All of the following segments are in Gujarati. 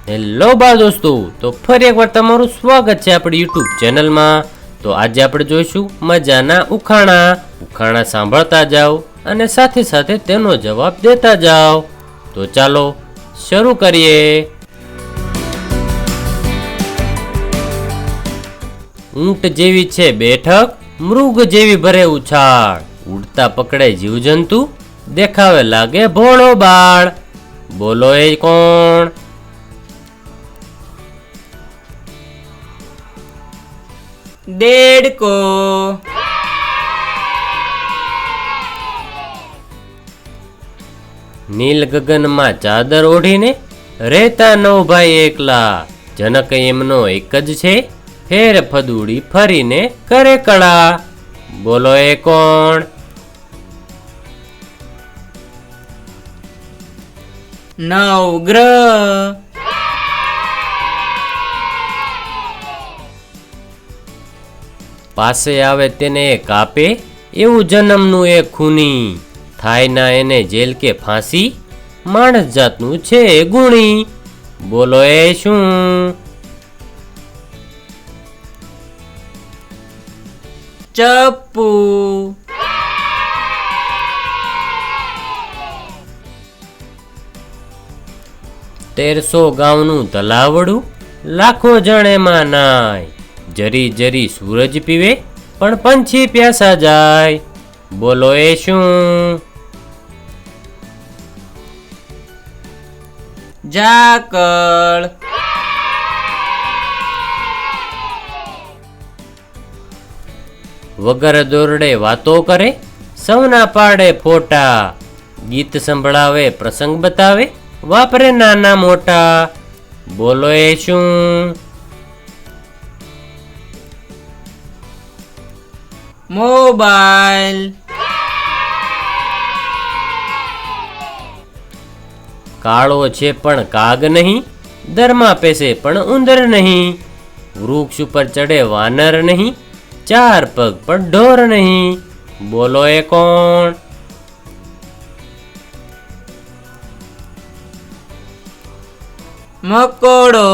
હેલો બાળ દોસ્તો, તો ફરી એકવાર તમારું સ્વાગત છે આપણી યુટ્યુબ ચેનલમાં। તો આજે આપણે જોઈશું મજાના ઉખાણા સાંભળતા જાઓ અને સાથે સાથે તેનો જવાબ દેતા જાઓ। તો ચાલો શરૂ કરીએ। ઊંટ જેવી છે બેઠક, મૃગ જેવી ભરે ઉછાળ, ઉડતા પકડે જીવજંતુ, દેખાવે લાગે ભોળો બાળ। બોલો એ કોણ? દેડકો। નીલ ગગનમાં ચાદર ઓઢીને રહેતા નવ ભાઈ એકલા, જનક એમનો એક જ છે, ફેર ફદુડી ફરીને કરે કળા। બોલો એ કોણ? નવગ્રહ। પાસે આવે તેને કાપે એવું જન્મનું એ ખૂની, થાય ના એને જેલ કે ફાંસી, માણસ જાતનું છે ગુણી। બોલો એ શું? ચપ્પુ। તેરસો ગામનું તલાવડું, લાખો જણ એમાં નાય, જરી જરી સૂરજ પીવે પણ પંછી પ્યાસા જાય। બોલો એ શું? ઝાકળ। વગર દોરડે વાતો કરે, સૌના પાડે ફોટા, ગીત સંભળાવે પ્રસંગ બતાવે, વાપરે નાના મોટા। બોલો એ શું? મોબાઈલ। કાળો છે પણ કાગ નહીં, દરમાં પેસે પણ ઉંદર નહીં, વૃક્ષ ઉપર ચડે વાનર નહીં, ચાર પગ પણ ઢોર નહીં। બોલો એ કોણ? મકોડો।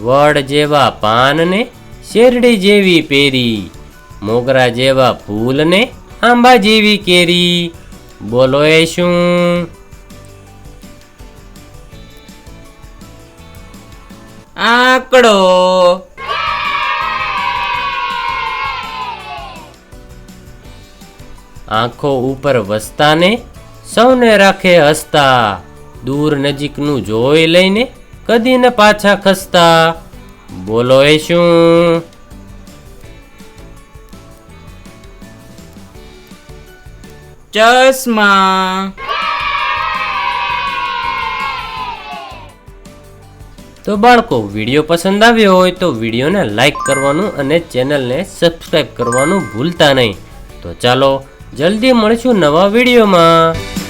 વડ જેવા પાનને શેરડી જેવી પેરી, મોગરા જેવા ફૂલને આંબા જેવી કેરી। બોલો એ શું? આંકડો। આંખો ઉપર વસતાને સૌને રાખે હસતા, દૂર નજીકનું જોઈ લઈને કદી ન પાછા ખસતા। બોલો એ શું? ચશ્મા। તો બાળકો, વિડીયો પસંદ આવ્યો હોય તો વિડીયોને લાઈક કરવાનું અને ચેનલને સબસ્ક્રાઈબ કરવાનું ભૂલતા નહીં। તો ચાલો જલ્દી મળીશું નવા વિડીયોમાં।